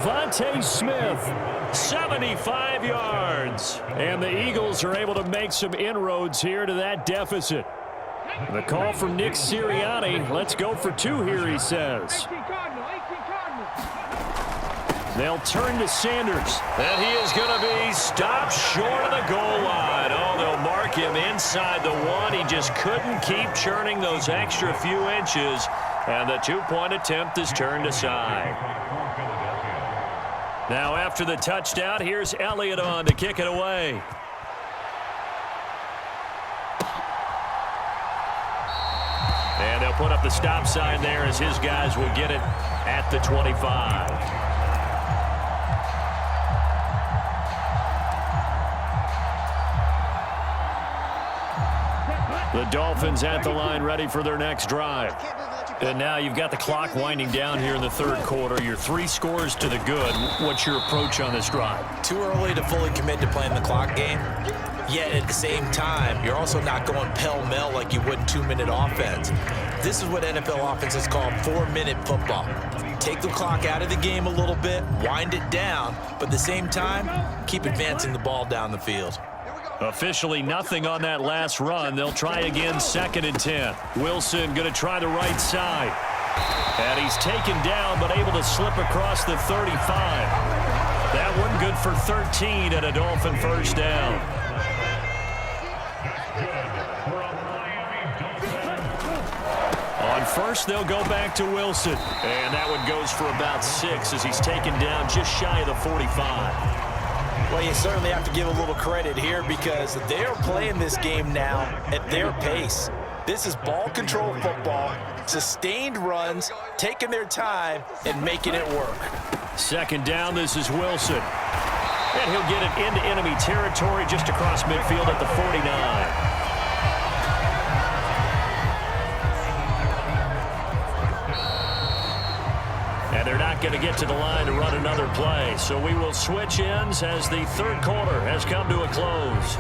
Devontae Smith, 75 yards. And the Eagles are able to make some inroads here to that deficit. The call from Nick Sirianni. Let's go for two here, he says. They'll turn to Sanders. And he is going to be stopped short of the goal line. Oh, they'll mark him inside the one. He just couldn't keep churning those extra few inches. And the two-point attempt is turned aside. Now after the touchdown, here's Elliott on to kick it away. And they'll put up the stop sign there as his guys will get it at the 25. The Dolphins at the line ready for their next drive. And now you've got the clock winding down here in the third quarter. You're 3 scores to the good. What's your approach on this drive? Too early to fully commit to playing the clock game. Yet at the same time, you're also not going pell-mell like you would in 2-minute offense. This is what NFL offenses call 4-minute football. Take the clock out of the game a little bit, wind it down, but at the same time, keep advancing the ball down the field. Officially nothing on that last run. They'll try again, 2nd and 10. Wilson going to try the right side. And he's taken down, but able to slip across the 35. That one good for 13 and a Dolphin first down. On first, they'll go back to Wilson. And that one goes for about 6 as he's taken down just shy of the 45. Well, you certainly have to give a little credit here because they're playing this game now at their pace. This is ball control football, sustained runs, taking their time, and making it work. 2nd down, this is Wilson. And he'll get it into enemy territory just across midfield at the 49. And they're not going to get to the line to run another play. So we will switch ends as the third quarter has come to a close.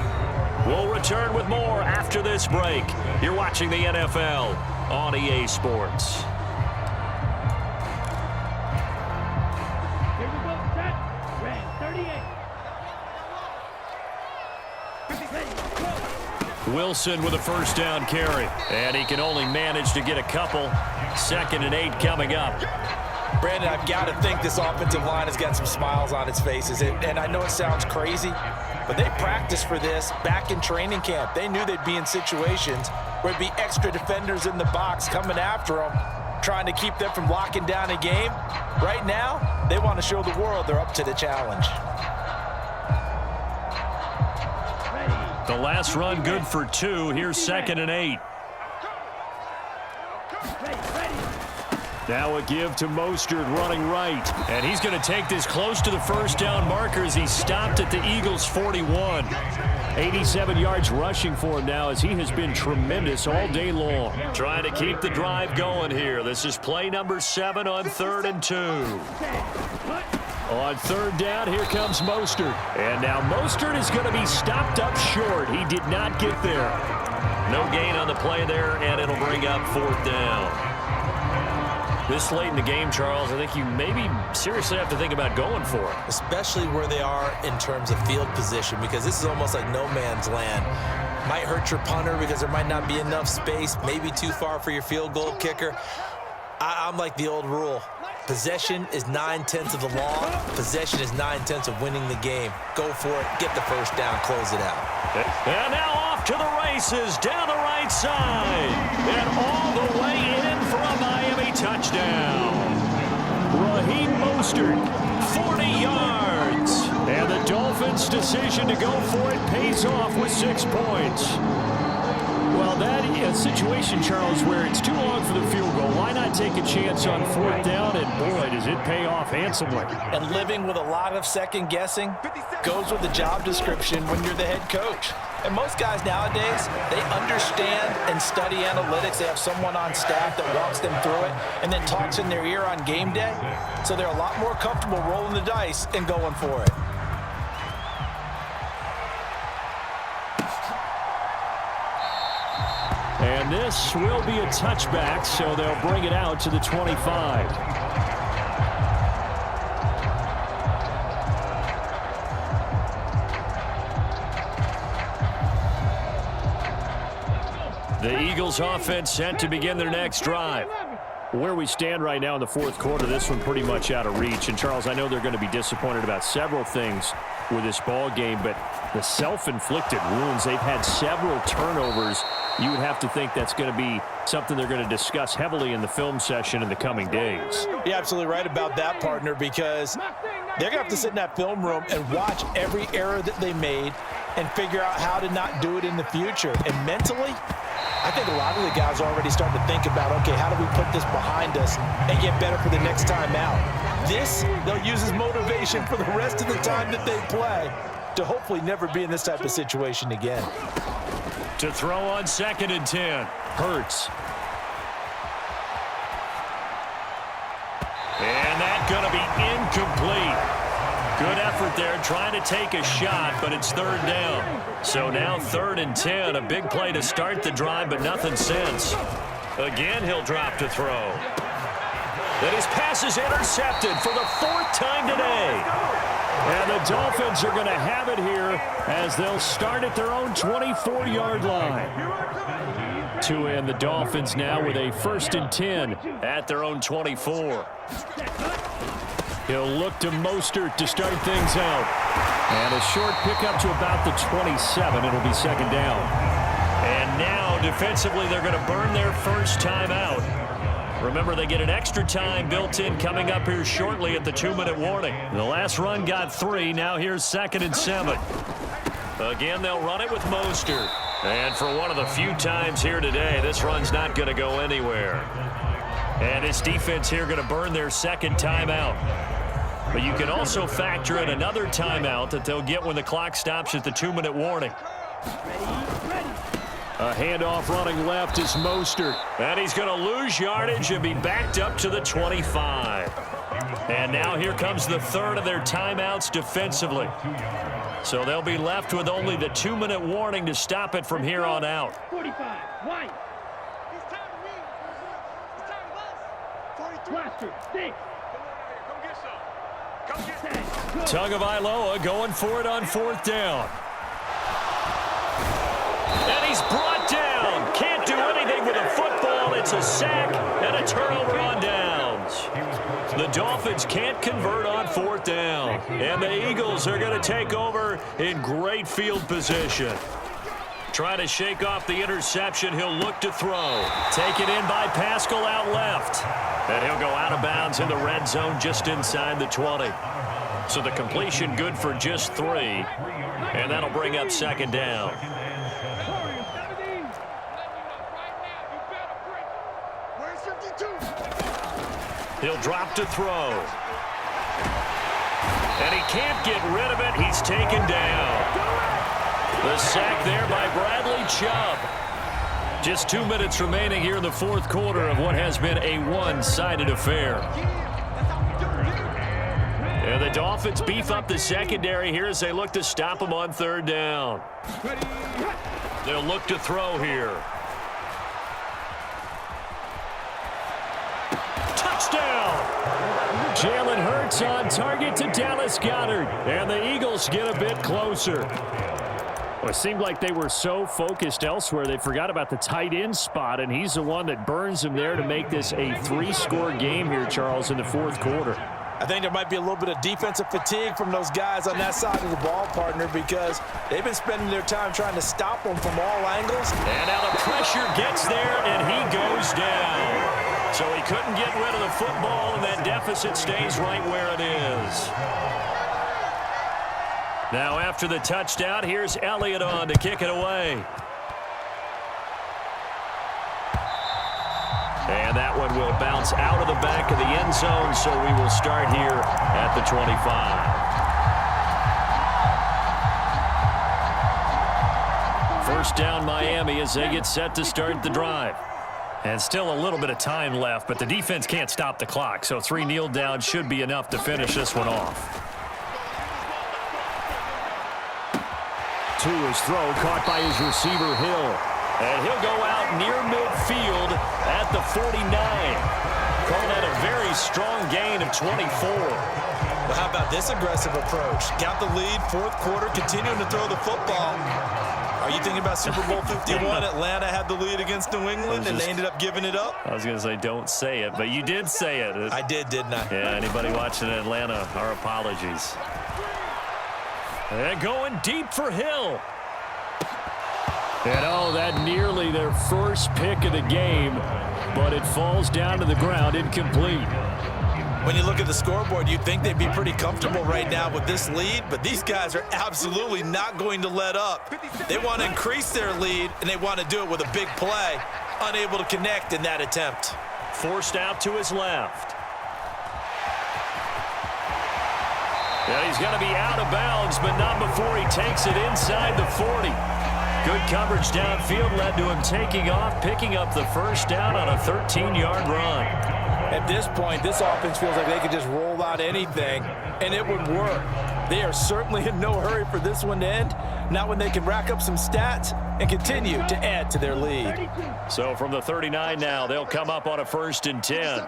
We'll return with more after this break. You're watching the NFL on EA Sports. Here we go, set, red, 38. Wilson with a first down carry. And he can only manage to get a couple. 2nd and 8 coming up. Brandon, I've got to think this offensive line has got some smiles on its faces. And I know it sounds crazy, but they practiced for this back in training camp. They knew they'd be in situations where there'd be extra defenders in the box coming after them, trying to keep them from locking down a game. Right now, they want to show the world they're up to the challenge. The last run good for 2. Here's 2nd and 8. Now a give to Mostert running right. And he's going to take this close to the first down marker as he's stopped at the Eagles' 41. 87 yards rushing for him now as he has been tremendous all day long. Trying to keep the drive going here. This is play number 7 on 3rd and 2. On 3rd down, here comes Mostert. And now Mostert is going to be stopped up short. He did not get there. No gain on the play there, and it'll bring up 4th down. This late in the game, Charles, I think you maybe seriously have to think about going for it. Especially where they are in terms of field position, because this is almost like no man's land. Might hurt your punter because there might not be enough space, maybe too far for your field goal kicker. I'm like the old rule. Possession is 9/10 of the law. Possession is 9/10 of winning the game. Go for it. Get the first down. Close it out. And now off to the races down the right side. And all the way in for a Miami touchdown. Raheem Mostert, 40 yards. And the Dolphins' decision to go for it pays off with 6 points. Well, that is a situation, Charles, where it's too long for the field goal. Why not take a chance on 4th down? And boy, does it pay off handsomely. And living with a lot of second guessing goes with the job description when you're the head coach. And most guys nowadays, they understand and study analytics. They have someone on staff that walks them through it and then talks in their ear on game day. So they're a lot more comfortable rolling the dice and going for it. And this will be a touchback, so they'll bring it out to the 25. The Eagles offense set to begin their next drive. Where we stand right now in the fourth quarter, this one pretty much out of reach. And, Charles, I know they're going to be disappointed about several things with this ball game, but the self-inflicted wounds, they've had several turnovers. You would have to think that's going to be something they're going to discuss heavily in the film session in the coming days. You're absolutely right about that, partner, because they're going to have to sit in that film room and watch every error that they made and figure out how to not do it in the future. And mentally, I think a lot of the guys are already starting to think about, okay, how do we put this behind us and get better for the next time out? This, they'll use as motivation for the rest of the time that they play to hopefully never be in this type of situation again. To throw on 2nd and 10. Hurts. And that's going to be incomplete. Good effort there, trying to take a shot, but it's 3rd down. So now 3rd and 10, a big play to start the drive, but nothing since. Again, he'll drop to throw. And his pass is intercepted for the 4th time today. And the Dolphins are going to have it here as they'll start at their own 24-yard line. To end the Dolphins now with a 1st and 10 at their own 24. He'll look to Mostert to start things out. And a short pickup to about the 27. It'll be 2nd down. And now, defensively, they're going to burn their first time out. Remember, they get an extra time built in coming up here shortly at the 2-minute warning. The last run got 3. Now here's 2nd and 7. Again, they'll run it with Mostert. And for one of the few times here today, this run's not going to go anywhere. And this defense here going to burn their 2nd timeout. But you can also factor in another timeout that they'll get when the clock stops at the 2-minute warning. A handoff running left is Mostert. And he's going to lose yardage and be backed up to the 25. And now here comes the 3rd of their timeouts defensively. So they'll be left with only the 2-minute warning to stop it from here on out. 45, white. It's time to win. It's time to bust. 43. Blaster, 6. Come get some. Tagovailoa going for it on 4th down. And he's brought down. Can't do anything with a football. It's a sack and a turnover on downs. The Dolphins can't convert on 4th down. And the Eagles are going to take over in great field position. Trying to shake off the interception. He'll look to throw. Taken in by Pascal out left. And he'll go out of bounds in the red zone just inside the 20. So the completion good for just 3. And that'll bring up 2nd down. He'll drop to throw. And he can't get rid of it. He's taken down. The sack there by Bradley Chubb. Just 2 minutes remaining here in the 4th quarter of what has been a one-sided affair. And the Dolphins beef up the secondary here as they look to stop him on 3rd down. They'll look to throw here. Touchdown! Jalen Hurts on target to Dallas Goedert. And the Eagles get a bit closer. Well, it seemed like they were so focused elsewhere, they forgot about the tight end spot, and he's the one that burns them there to make this a 3-score game here, Charles, in the 4th quarter. I think there might be a little bit of defensive fatigue from those guys on that side of the ball, partner, because they've been spending their time trying to stop them from all angles. And now the pressure gets there, and he goes down. So he couldn't get rid of the football, and that deficit stays right where it is. Now after the touchdown, here's Elliott on to kick it away. And that one will bounce out of the back of the end zone, so we will start here at the 25. First down Miami as they get set to start the drive. And still a little bit of time left, but the defense can't stop the clock, so 3 kneel downs should be enough to finish this one off. To his throw, caught by his receiver, Hill. And he'll go out near midfield at the 49. Call that a very strong gain of 24. Well, how about this aggressive approach? Got the lead, 4th quarter, continuing to throw the football. Are Are you thinking about Super Bowl 51? Atlanta had the lead against New England, and they ended up giving it up? I was going to say don't say it, but you did say it. I did, didn't I? Yeah, anybody watching Atlanta, our apologies. And going deep for Hill. And oh, that nearly their first pick of the game, but it falls down to the ground incomplete. When you look at the scoreboard, you'd think they'd be pretty comfortable right now with this lead, but these guys are absolutely not going to let up. They want to increase their lead, and they want to do it with a big play. Unable to connect in that attempt. Forced out to his left. Yeah, he's going to be out of bounds, but not before he takes it inside the 40. Good coverage downfield led to him taking off, picking up the first down on a 13-yard run. At this point, this offense feels like they could just roll out anything, and it would work. They are certainly in no hurry for this one to end, not when they can rack up some stats and continue to add to their lead. So from the 39 now, they'll come up on a 1st and 10.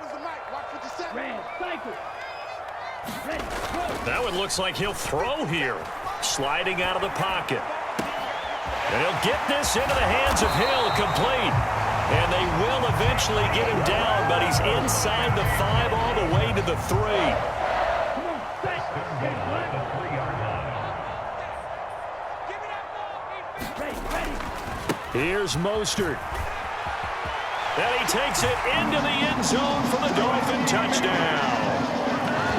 That one looks like he'll throw here. Sliding out of the pocket. And he'll get this into the hands of Hill, complete. And they will eventually get him down, but he's inside the 5 all the way to the 3. Here's Mostert. And he takes it into the end zone for the Dolphin touchdown.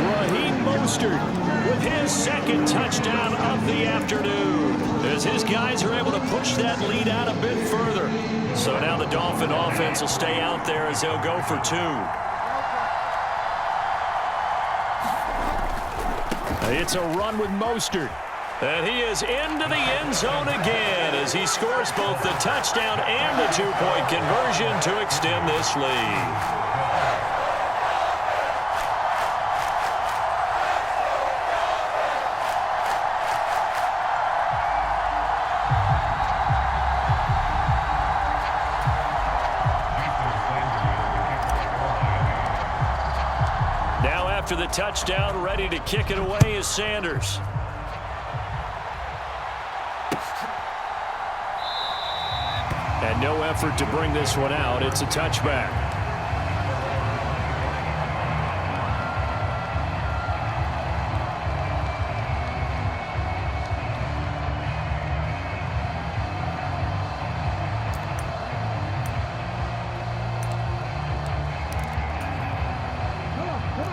Raheem Mostert with his second touchdown of the afternoon, as his guys are able to push that lead out a bit further. So now the Dolphin offense will stay out there as they'll go for 2. It's a run with Mostert. And he is into the end zone again as he scores both the touchdown and the 2-point conversion to extend this lead. After the touchdown, ready to kick it away is Sanders. And no effort to bring this one out. It's a touchback.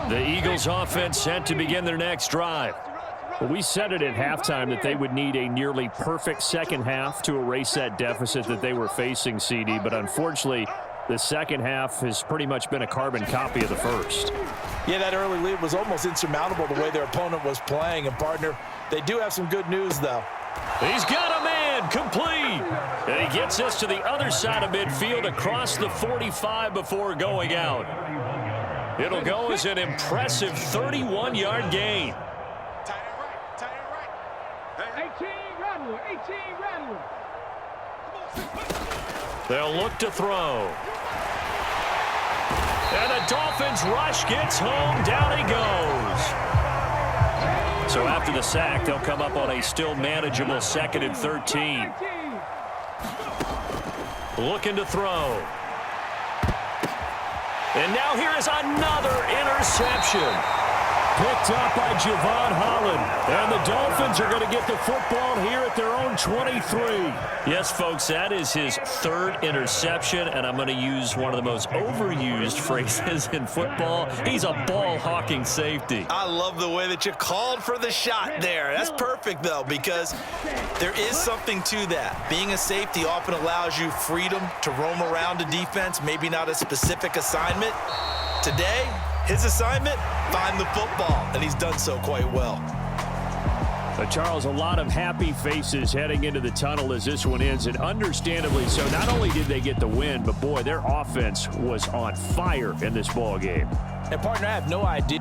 The Eagles offense set to begin their next drive. Well, we said it at halftime that they would need a nearly perfect second half to erase that deficit that they were facing, CD, but unfortunately, the second half has pretty much been a carbon copy of the first. Yeah, that early lead was almost insurmountable the way their opponent was playing. And, partner, they do have some good news, though. He's got a man, complete. And he gets us to the other side of midfield across the 45 before going out. It'll go as an impressive 31-yard gain. 18 Rattler. They'll look to throw. And the Dolphins rush gets home. Down he goes. So after the sack, they'll come up on a still manageable 2nd and 13. Looking to throw. And now here is another interception. Picked up by Javon Holland. And the Dolphins are going to get the football here at their own 23. Yes, folks, that is his 3rd interception, and I'm going to use one of the most overused phrases in football. He's a ball-hawking safety. I love the way that you called for the shot there. That's perfect, though, because there is something to that. Being a safety often allows you freedom to roam around a defense, maybe not a specific assignment. Today, his assignment, find the football, and he's done so quite well. Charles, a lot of happy faces heading into the tunnel as this one ends, and understandably so. Not only did they get the win, but boy, their offense was on fire in this ball game. And partner, I have no idea